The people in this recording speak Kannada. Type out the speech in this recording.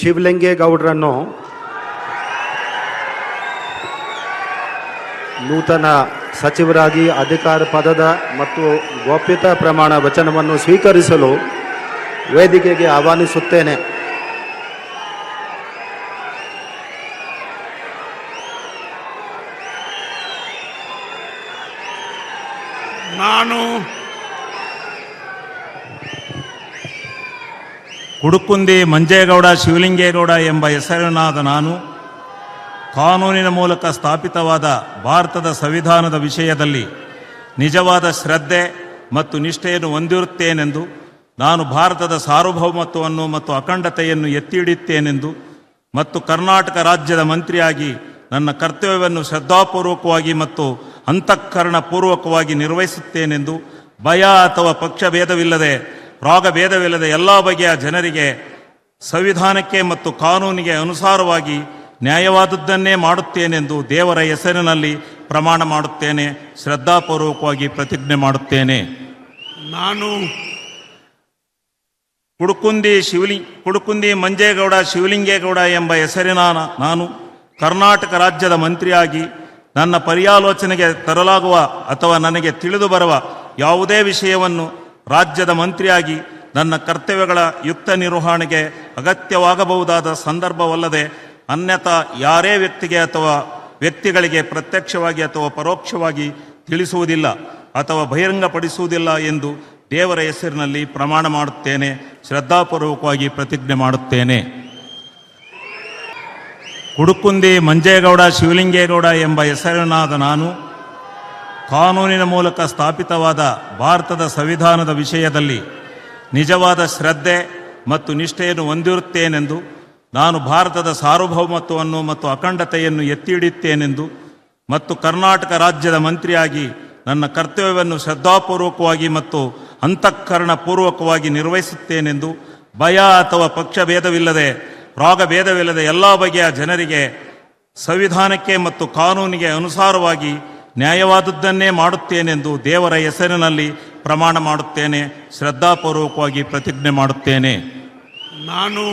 ಶಿವಲಿಂಗೇಗೌಡರನ್ನು ನೂತನ ಸಚಿವರಾಗಿ ಅಧಿಕಾರ ಪದದ ಮತ್ತು ಗೋಪ್ಯತಾ ಪ್ರಮಾಣ ವಚನವನ್ನು ಸ್ವೀಕರಿಸಲು ವೇದಿಕೆಗೆ ಆಹ್ವಾನಿಸುತ್ತೇನೆ. ನಾನು ಕುಡುಕುಂದಿ ಮಂಜೇಗೌಡ ಶಿವಲಿಂಗೇಗೌಡ ಎಂಬ ಹೆಸರಿನಾದ ನಾನು ಕಾನೂನಿನ ಮೂಲಕ ಸ್ಥಾಪಿತವಾದ ಭಾರತದ ಸಂವಿಧಾನದ ವಿಷಯದಲ್ಲಿ ನಿಜವಾದ ಶ್ರದ್ಧೆ ಮತ್ತು ನಿಷ್ಠೆಯನ್ನು ಹೊಂದಿರುತ್ತೇನೆಂದು, ನಾನು ಭಾರತದ ಸಾರ್ವಭೌಮತ್ವವನ್ನು ಮತ್ತು ಅಖಂಡತೆಯನ್ನು ಎತ್ತಿ ಹಿಡಿಯುತ್ತೇನೆಂದು ಮತ್ತು ಕರ್ನಾಟಕ ರಾಜ್ಯದ ಮಂತ್ರಿಯಾಗಿ ನನ್ನ ಕರ್ತವ್ಯವನ್ನು ಶ್ರದ್ಧಾಪೂರ್ವಕವಾಗಿ ಮತ್ತು ಅಂತಃಕರಣಪೂರ್ವಕವಾಗಿ ನಿರ್ವಹಿಸುತ್ತೇನೆಂದು, ಭಯ ಅಥವಾ ಪಕ್ಷಭೇದವಿಲ್ಲದೆ ರಾಗಭೇದವಿಲ್ಲದೆ ಎಲ್ಲ ಬಗೆಯ ಜನರಿಗೆ ಸಂವಿಧಾನಕ್ಕೆ ಮತ್ತು ಕಾನೂನಿಗೆ ಅನುಸಾರವಾಗಿ ನ್ಯಾಯವಾದದ್ದನ್ನೇ ಮಾಡುತ್ತೇನೆಂದು ದೇವರ ಹೆಸರಿನಲ್ಲಿ ಪ್ರಮಾಣ ಮಾಡುತ್ತೇನೆ. ಶ್ರದ್ಧಾಪೂರ್ವಕವಾಗಿ ಪ್ರತಿಜ್ಞೆ ಮಾಡುತ್ತೇನೆ. ನಾನು ಕುಡುಕುಂದಿ ಮಂಜೇಗೌಡ ಶಿವಲಿಂಗೇಗೌಡ ಎಂಬ ಹೆಸರಿನ ನಾನು ಕರ್ನಾಟಕ ರಾಜ್ಯದ ಮಂತ್ರಿಯಾಗಿ ನನ್ನ ಪರ್ಯಾಲೋಚನೆಗೆ ತರಲಾಗುವ ಅಥವಾ ನನಗೆ ತಿಳಿದು ಬರುವ ಯಾವುದೇ ವಿಷಯವನ್ನು ರಾಜ್ಯದ ಮಂತ್ರಿಯಾಗಿ ನನ್ನ ಕರ್ತವ್ಯಗಳ ಯುಕ್ತ ನಿರ್ವಹಣೆಗೆ ಅಗತ್ಯವಾಗಬಹುದಾದ ಸಂದರ್ಭವಲ್ಲದೆ ಅನ್ಯಥಾ ಯಾರೇ ವ್ಯಕ್ತಿಗೆ ಅಥವಾ ವ್ಯಕ್ತಿಗಳಿಗೆ ಪ್ರತ್ಯಕ್ಷವಾಗಿ ಅಥವಾ ಪರೋಕ್ಷವಾಗಿ ತಿಳಿಸುವುದಿಲ್ಲ ಅಥವಾ ಬಹಿರಂಗಪಡಿಸುವುದಿಲ್ಲ ಎಂದು ದೇವರ ಹೆಸರಿನಲ್ಲಿ ಪ್ರಮಾಣ ಮಾಡುತ್ತೇನೆ. ಶ್ರದ್ಧಾಪೂರ್ವಕವಾಗಿ ಪ್ರತಿಜ್ಞೆ ಮಾಡುತ್ತೇನೆ. ಕುಡುಕುಂದಿ ಮಂಜೇಗೌಡ ಶಿವಲಿಂಗೇಗೌಡ ಎಂಬ ಹೆಸರಿನಾದ ನಾನು ಕಾನೂನಿನ ಮೂಲಕ ಸ್ಥಾಪಿತವಾದ ಭಾರತದ ಸಂವಿಧಾನದ ವಿಷಯದಲ್ಲಿ ನಿಜವಾದ ಶ್ರದ್ಧೆ ಮತ್ತು ನಿಷ್ಠೆಯನ್ನು ಹೊಂದಿರುತ್ತೇನೆಂದು, ನಾನು ಭಾರತದ ಸಾರ್ವಭೌಮತ್ವವನ್ನು ಮತ್ತು ಅಖಂಡತೆಯನ್ನು ಎತ್ತಿ ಹಿಡಿಯುತ್ತೇನೆಂದು ಮತ್ತು ಕರ್ನಾಟಕ ರಾಜ್ಯದ ಮಂತ್ರಿಯಾಗಿ ನನ್ನ ಕರ್ತವ್ಯವನ್ನು ಶ್ರದ್ಧಾಪೂರ್ವಕವಾಗಿ ಮತ್ತು ಅಂತಃಕರಣಪೂರ್ವಕವಾಗಿ ನಿರ್ವಹಿಸುತ್ತೇನೆಂದು, ಭಯ ಅಥವಾ ಪಕ್ಷಭೇದವಿಲ್ಲದೆ ರಾಗಭೇದವಿಲ್ಲದೆ ಎಲ್ಲ ಬಗೆಯ ಜನರಿಗೆ ಸಂವಿಧಾನಕ್ಕೆ ಮತ್ತು ಕಾನೂನಿಗೆ ಅನುಸಾರವಾಗಿ ನ್ಯಾಯವಾದದ್ದನ್ನೇ ಮಾಡುತ್ತೇನೆಂದು ದೇವರ ಹೆಸರಿನಲ್ಲಿ ಪ್ರಮಾಣ ಮಾಡುತ್ತೇನೆ. ಶ್ರದ್ಧಾಪೂರ್ವಕವಾಗಿ ಪ್ರತಿಜ್ಞೆ ಮಾಡುತ್ತೇನೆ. ನಾನು